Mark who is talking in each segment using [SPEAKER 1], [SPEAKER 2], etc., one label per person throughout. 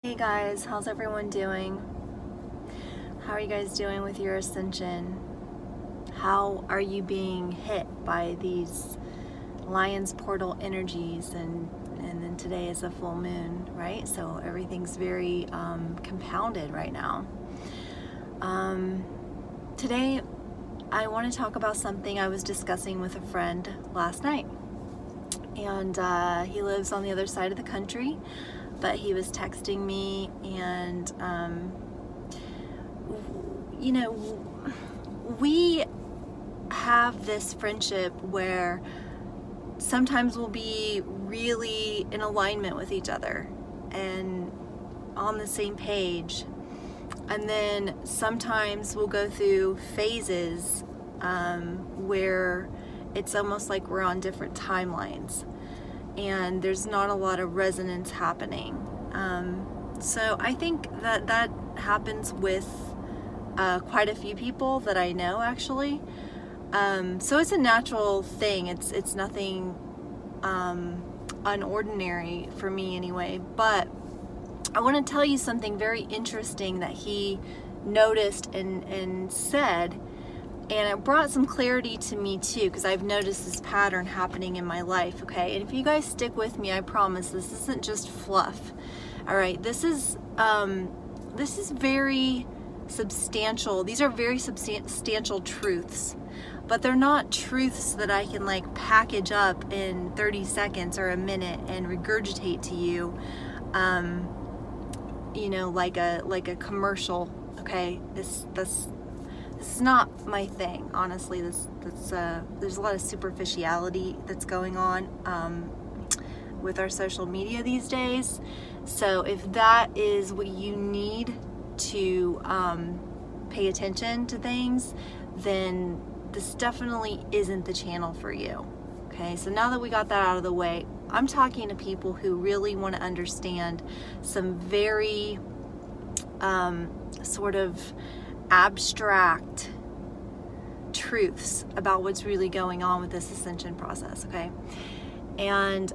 [SPEAKER 1] Hey guys, how's everyone doing? How are you guys doing with your ascension? How are you being hit by these Lion's portal energies? And then today is a full moon, right? So everything's very compounded right now. Today I want to talk about something I was discussing with a friend last night. And he lives on the other side of the country, but he was texting me, and we have this friendship where sometimes we'll be really in alignment with each other and on the same page, and then sometimes we'll go through phases where it's almost like we're on different timelines and there's not a lot of resonance happening. So I think that happens with quite a few people that I know, actually. So it's a natural thing. It's nothing unordinary for me anyway. But I want to tell you something very interesting that he noticed and said. And it brought some clarity to me too, because I've noticed this pattern happening in my life, okay? And if you guys stick with me, I promise this isn't just fluff. All right, this is very substantial. These are very substantial truths, but they're not truths that I can like package up in 30 seconds or a minute and regurgitate to you, like a commercial, okay? This is not my thing, honestly. There's a lot of superficiality that's going on with our social media these days. So if that is what you need to pay attention to things, then this definitely isn't the channel for you. Okay, so now that we got that out of the way, I'm talking to people who really want to understand some very sort of abstract truths about what's really going on with this ascension process, okay? And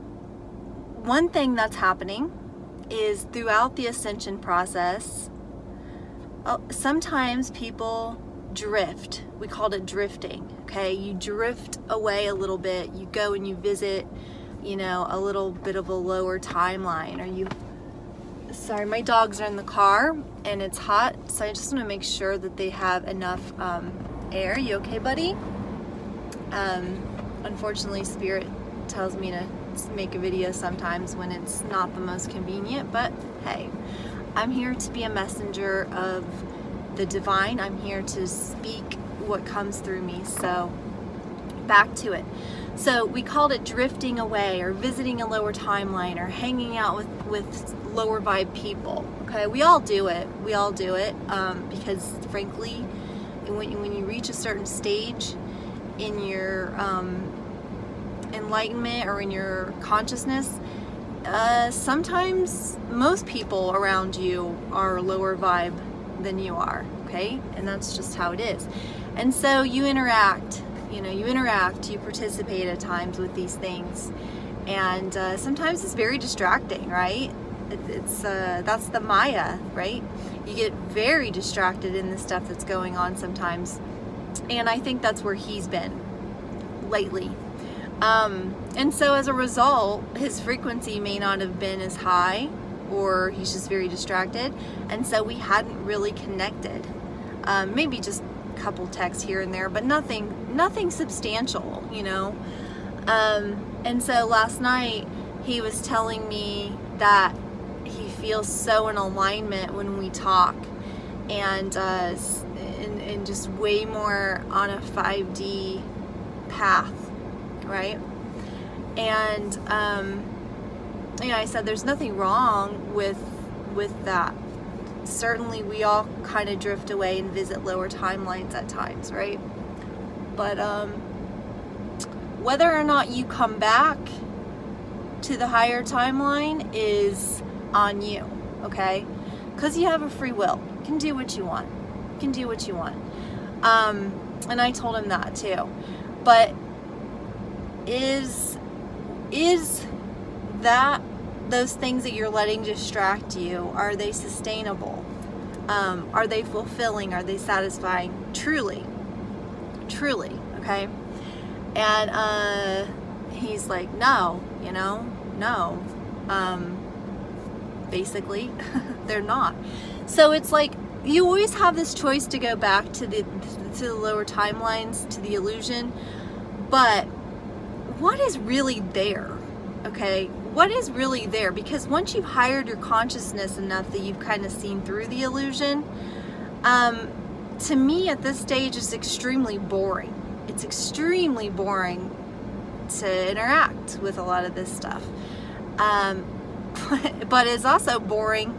[SPEAKER 1] one thing that's happening is throughout the ascension process, sometimes people drift. We called it drifting, okay? You drift away a little bit. You go and you visit, a little bit of a lower timeline, or you... Sorry, my dogs are in the car and it's hot, so I just want to make sure that they have enough air. You okay, buddy? Unfortunately, Spirit tells me to make a video sometimes when it's not the most convenient, but hey, I'm here to be a messenger of the divine. I'm here to speak what comes through me. So back to it. So we called it drifting away, or visiting a lower timeline, or hanging out with lower vibe people. Okay, we all do it. Because frankly, when you reach a certain stage in your enlightenment or in your consciousness, sometimes most people around you are lower vibe than you are. Okay, and that's just how it is. And so you interact. You participate at times with these things, and sometimes it's very distracting, right? That's the Maya, right? You get very distracted in the stuff that's going on sometimes, and I think that's where he's been lately. And so as a result, his frequency may not have been as high, or he's just very distracted, and so we hadn't really connected. Maybe just couple texts here and there, but nothing substantial, and so last night he was telling me that he feels so in alignment when we talk, and just way more on a 5D path, right? And I said there's nothing wrong with that. Certainly we all kind of drift away and visit lower timelines at times, right? But whether or not you come back to the higher timeline is on you, okay? Because you have a free will. You can do what you want. And I told him that too. But is that those things that you're letting distract you, are they sustainable? Are they fulfilling? Are they satisfying? Truly, okay? And he's like, no, no. Basically, they're not. So it's like, you always have this choice to go back to the lower timelines, to the illusion, but what is really there? Okay, what is really there? Because once you've hired your consciousness enough that you've kind of seen through the illusion, to me at this stage it's extremely boring. It's extremely boring to interact with a lot of this stuff. But it's also boring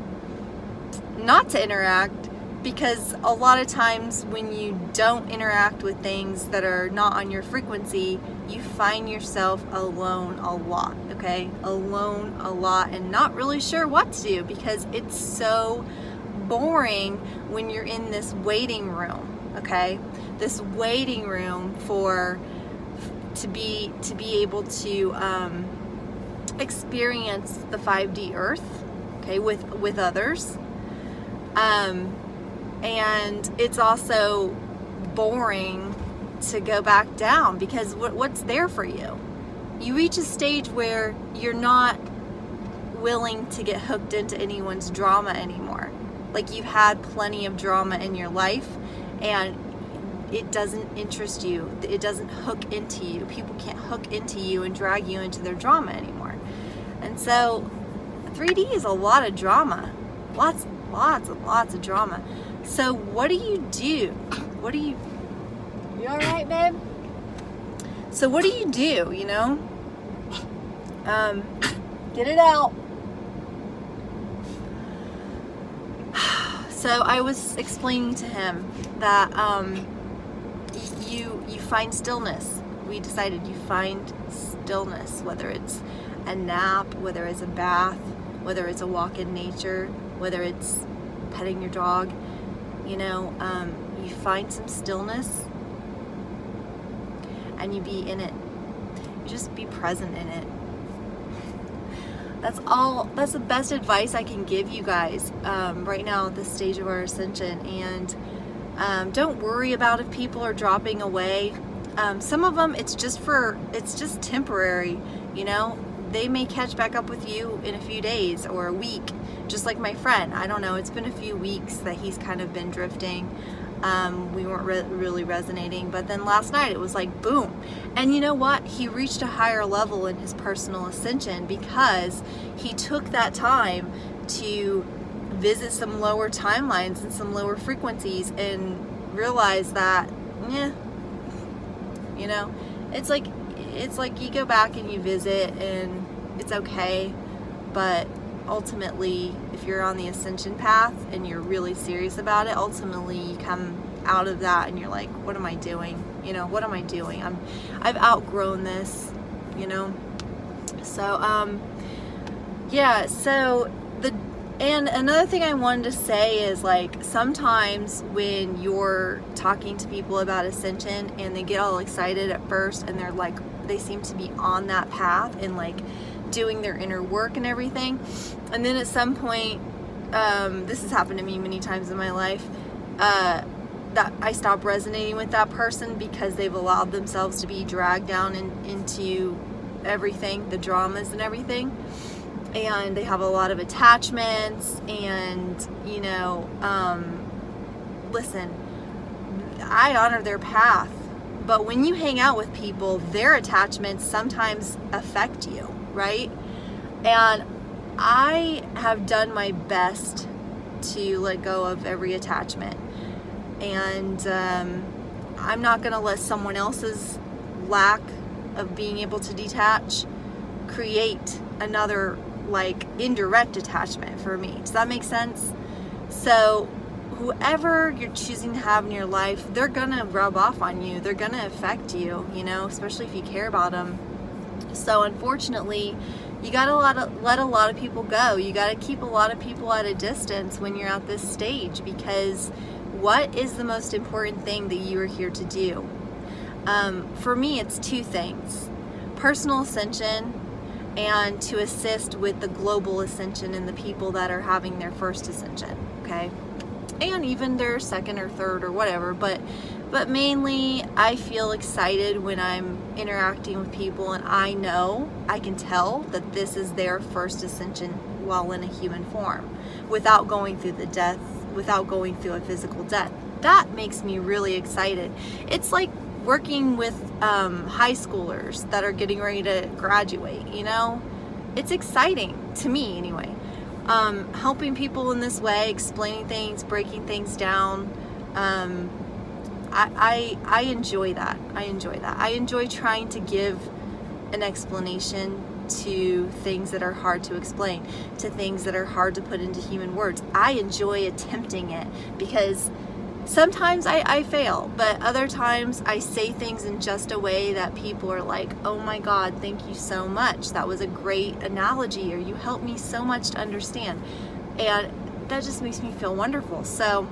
[SPEAKER 1] not to interact, because a lot of times when you don't interact with things that are not on your frequency, you find yourself alone a lot, okay? Alone a lot and not really sure what to do, because it's so boring when you're in this waiting room, okay? This waiting room to be able to experience the 5D earth, okay, with others. And it's also boring to go back down, because what's there for you? You reach a stage where you're not willing to get hooked into anyone's drama anymore. Like, you've had plenty of drama in your life and it doesn't interest you. It doesn't hook into you. People can't hook into you and drag you into their drama anymore. And so 3D is a lot of drama. Lots of drama. So what do? You all right, babe? So what do? Get it out. So I was explaining to him that you find stillness. We decided you find stillness, whether it's a nap, whether it's a bath, whether it's a walk in nature, whether it's petting your dog, you find some stillness and you be in it. You just be present in it. That's the best advice I can give you guys right now at this stage of our ascension. And don't worry about if people are dropping away. Some of them, it's just temporary, They may catch back up with you in a few days or a week, just like my friend. I don't know, it's been a few weeks that he's kind of been drifting. We weren't really resonating, but then last night it was like boom. And you know what? He reached a higher level in his personal ascension because he took that time to visit some lower timelines and some lower frequencies and realize that, it's like you go back and you visit and it's okay, but ultimately, if you're on the ascension path and you're really serious about it, ultimately you come out of that and you're like, what am I doing? What am I doing? I've outgrown this, So, and another thing I wanted to say is, like, sometimes when you're talking to people about ascension and they get all excited at first and they're like, they seem to be on that path and like doing their inner work and everything, and then at some point, this has happened to me many times in my life, that I stop resonating with that person because they've allowed themselves to be dragged down into everything, the dramas and everything, and they have a lot of attachments. And listen, I honor their path, but when you hang out with people, their attachments sometimes affect you, right? And I have done my best to let go of every attachment, and I'm not going to let someone else's lack of being able to detach create another, like, indirect attachment for me. Does that make sense? So whoever you're choosing to have in your life, they're gonna rub off on you. They're gonna affect you, especially if you care about them. So unfortunately, you gotta let a lot of people go. You gotta keep a lot of people at a distance when you're at this stage, because what is the most important thing that you are here to do? For me, it's two things: personal ascension and to assist with the global ascension and the people that are having their first ascension, okay? And even their second or third or whatever, but mainly I feel excited when I'm interacting with people and I can tell that this is their first ascension while in a human form, without going through the death, without going through a physical death. That makes me really excited. It's like working with high schoolers that are getting ready to graduate, you know? It's exciting, to me anyway. Helping people in this way, explaining things, breaking things down. I enjoy that. I enjoy trying to give an explanation to things that are hard to explain, to things that are hard to put into human words. I enjoy attempting it because sometimes I fail, but other times I say things in just a way that people are like, oh my God, thank you so much. That was a great analogy, or you helped me so much to understand. And that just makes me feel wonderful. So,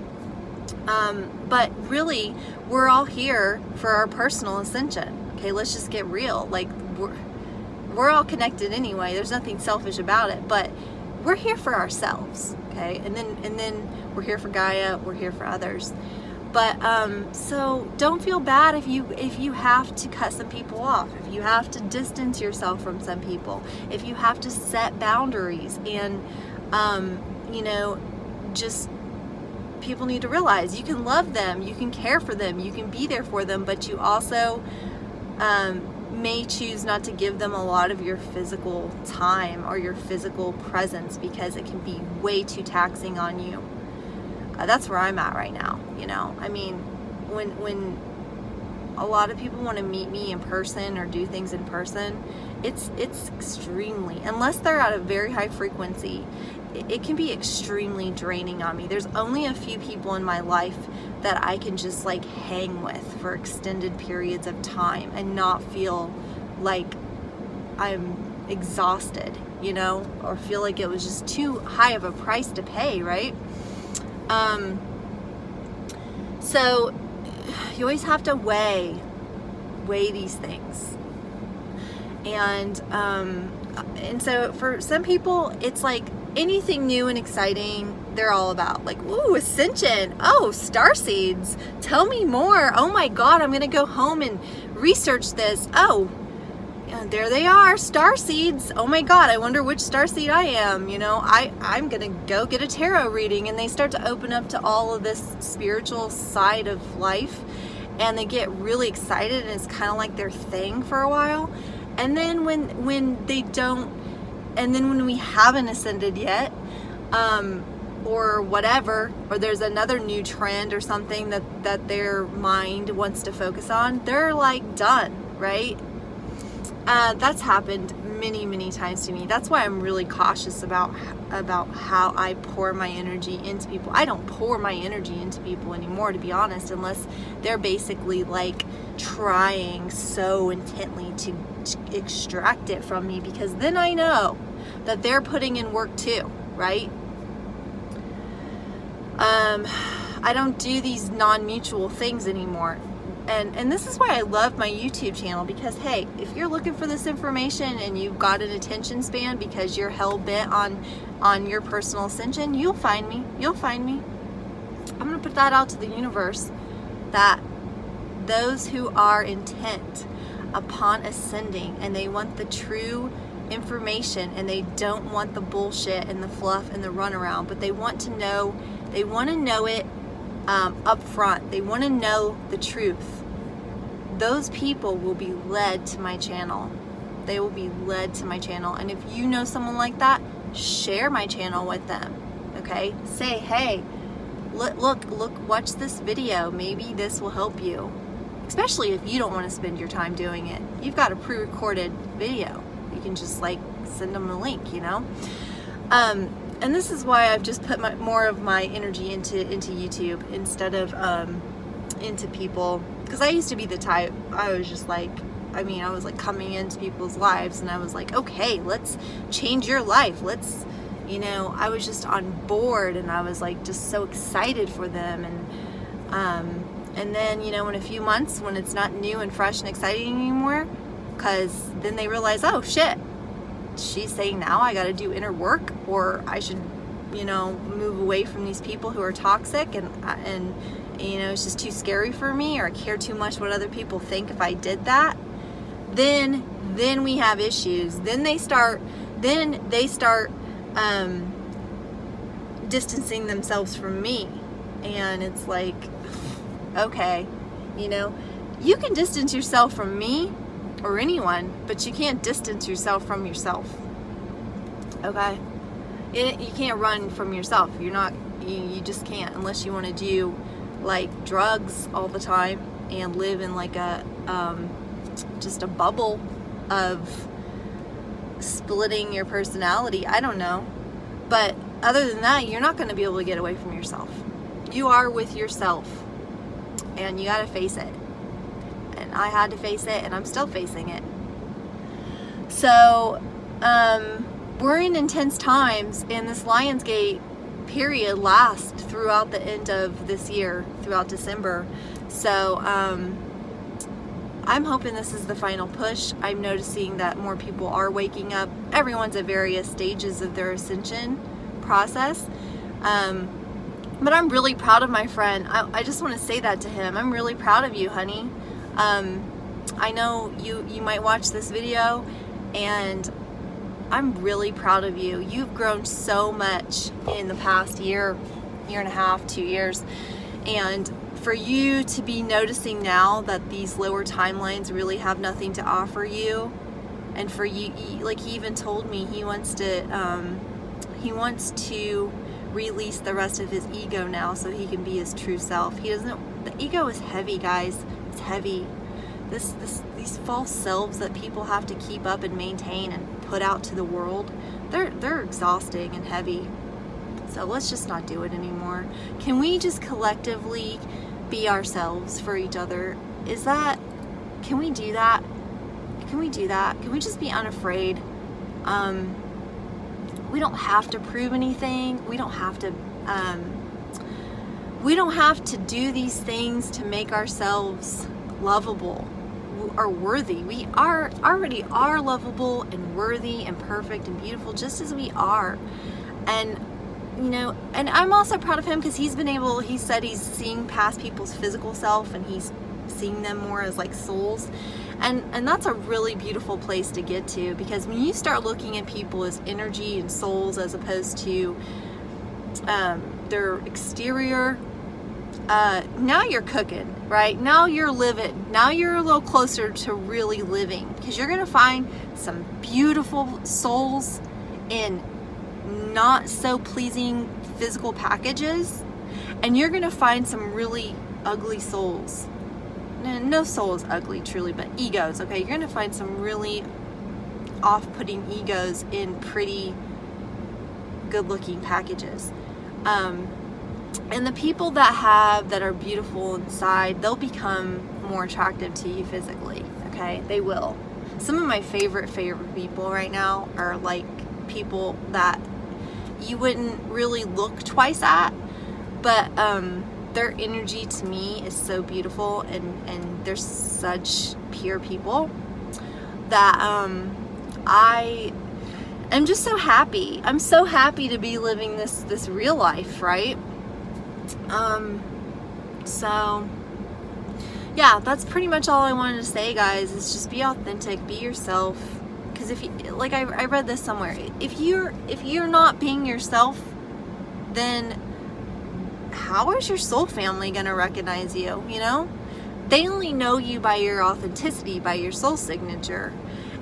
[SPEAKER 1] but really, we're all here for our personal ascension. Okay, let's just get real. Like, we're all connected anyway. There's nothing selfish about it, but we're here for ourselves. Okay, and then we're here for Gaia. We're here for others. But so don't feel bad if you have to cut some people off, if you have to distance yourself from some people, if you have to set boundaries, and you know, just people need to realize you can love them, you can care for them, you can be there for them, but you also may choose not to give them a lot of your physical time or your physical presence because it can be way too taxing on you. That's where I'm at right now, you know. I mean, when a lot of people want to meet me in person or do things in person, it's extremely, unless they're at a very high frequency, it can be extremely draining on me. There's only a few people in my life that I can just like hang with for extended periods of time and not feel like I'm exhausted, you know, or feel like it was just too high of a price to pay, right? So you always have to weigh these things. And so for some people, it's like anything new and exciting, they're all about. Like, ooh, ascension. Oh, starseeds. Tell me more. Oh my God, I'm going to go home and research this. Oh, there they are, starseeds. Oh my God, I wonder which starseed I am. You know, I'm going to go get a tarot reading. And they start to open up to all of this spiritual side of life. And they get really excited, and it's kind of like their thing for a while. And then when they don't, and then when we haven't ascended yet, or whatever, or there's another new trend or something that their mind wants to focus on, they're like done, right? That's happened many times to me. That's why I'm really cautious about how I pour my energy into people. I don't pour my energy into people anymore, to be honest, unless they're basically like trying so intently to extract it from me, because then I know that they're putting in work too, right? I don't do these non-mutual things anymore. And this is why I love my YouTube channel, because hey, if you're looking for this information and you've got an attention span because you're hell-bent on your personal ascension, you'll find me. I'm going to put that out to the universe, that those who are intent upon ascending and they want the true information and they don't want the bullshit and the fluff and the runaround, but they want to know it up front. They want to know the truth. Those people will be led to my channel. They will be led to my channel. And if you know someone like that, share my channel with them. Okay? Say, hey, look, watch this video. Maybe this will help you. Especially if you don't want to spend your time doing it. You've got a pre-recorded video. You can just like send them a link, you know? And this is why I've just put more of my energy into YouTube instead of into people, because I used to be the type, I was like coming into people's lives and I was like, okay, let's change your life, let's, you know, I was just on board and I was like just so excited for them. And then, you know, in a few months when it's not new and fresh and exciting anymore, because then they realize, oh shit, she's saying now I got to do inner work, or I should, you know, move away from these people who are toxic, and you know, it's just too scary for me, or I care too much what other people think if I did that, then we have issues. Then they start distancing themselves from me, and it's like, okay, you know, you can distance yourself from me or anyone, but you can't distance yourself from yourself. Okay, you can't run from yourself. You just can't, unless you want to do like drugs all the time and live in like a just a bubble of splitting your personality. I don't know, but other than that, you're not going to be able to get away from yourself. You are with yourself, and you got to face it. And I had to face it, and I'm still facing it. So we're in intense times, and this Lionsgate period lasts throughout the end of this year, throughout December. So I'm hoping this is the final push. I'm noticing that more people are waking up. Everyone's at various stages of their ascension process. But I'm really proud of my friend. I just want to say that to him. I'm really proud of you, honey. I know you might watch this video, and I'm really proud of you. You've grown so much in the past year and a half, 2 years. And for you to be noticing now that these lower timelines really have nothing to offer you, and for you, like he even told me he wants to release the rest of his ego now so he can be his true self. The ego is heavy, guys. It's heavy. These false selves that people have to keep up and maintain and put out to the world, they're exhausting and heavy. So let's just not do it anymore. Can we just collectively be ourselves for each other? Can we do that? Can we do that? Can we just be unafraid? We don't have to prove anything. We don't have to do these things to make ourselves lovable or worthy. We already are lovable and worthy and perfect and beautiful just as we are. And you know, and I'm also proud of him because he said he's seeing past people's physical self, and he's seeing them more as like souls. And that's a really beautiful place to get to, because when you start looking at people as energy and souls as opposed to their exterior, now you're cooking, right? Now you're living. Now you're a little closer to really living, because you're going to find some beautiful souls in not so pleasing physical packages, and you're going to find some really ugly souls. No soul is ugly, truly, but egos, okay? You're going to find some really off-putting egos in pretty good-looking packages. And the people that are beautiful inside, they'll become more attractive to you physically, okay? They will. Some of my favorite people right now are like people that you wouldn't really look twice at, but their energy to me is so beautiful, and they're such pure people that I am just so happy. I'm so happy to be living this real life, right? So yeah, that's pretty much all I wanted to say, guys, is just be authentic, be yourself. Because if you, like I read this somewhere, if you're not being yourself, then how is your soul family going to recognize you? You know, they only know you by your authenticity, by your soul signature.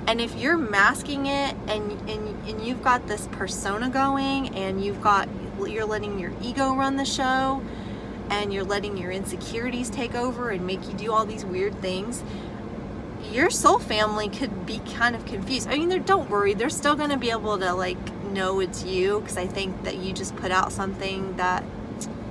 [SPEAKER 1] And if you're masking it, and you've got this persona going, and you're letting your ego run the show, and you're letting your insecurities take over and make you do all these weird things, your soul family could be kind of confused. I mean, don't worry, they're still going to be able to like know it's you, because I think that you just put out something that,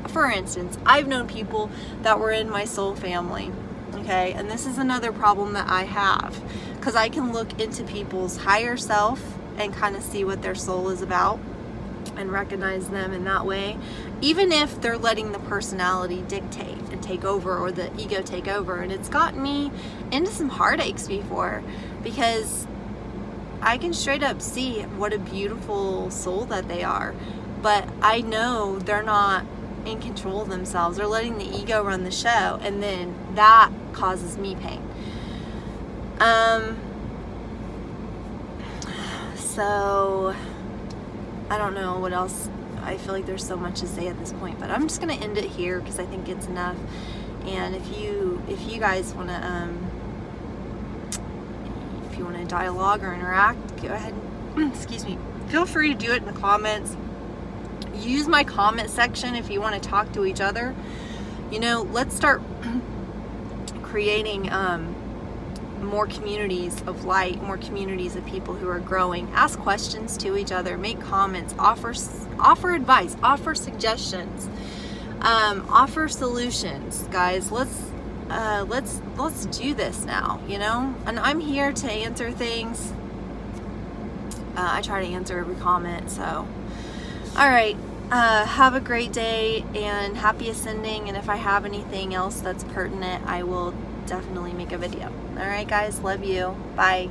[SPEAKER 1] for instance, I've known people that were in my soul family, okay, and this is another problem that I have, because I can look into people's higher self and kind of see what their soul is about and recognize them in that way, even if they're letting the personality dictate and take over, or the ego take over. And it's gotten me into some heartaches before, because I can straight up see what a beautiful soul that they are, but I know they're not in control of themselves. They're letting the ego run the show, and then that causes me pain. So I don't know what else. I feel like there's so much to say at this point, but I'm just gonna end it here because I think it's enough. And if you guys want to if you want to dialogue or interact, go ahead. Excuse me. Feel free to do it in the comments. Use my comment section if you want to talk to each other. You know, let's start creating more communities of light, more communities of people who are growing. Ask questions to each other, make comments, offer advice, offer suggestions, offer solutions, guys. Let's do this now, you know. And I'm here to answer things. I try to answer every comment. So, all right. Have a great day and happy ascending. And if I have anything else that's pertinent, I will definitely make a video. All right, guys. Love you. Bye.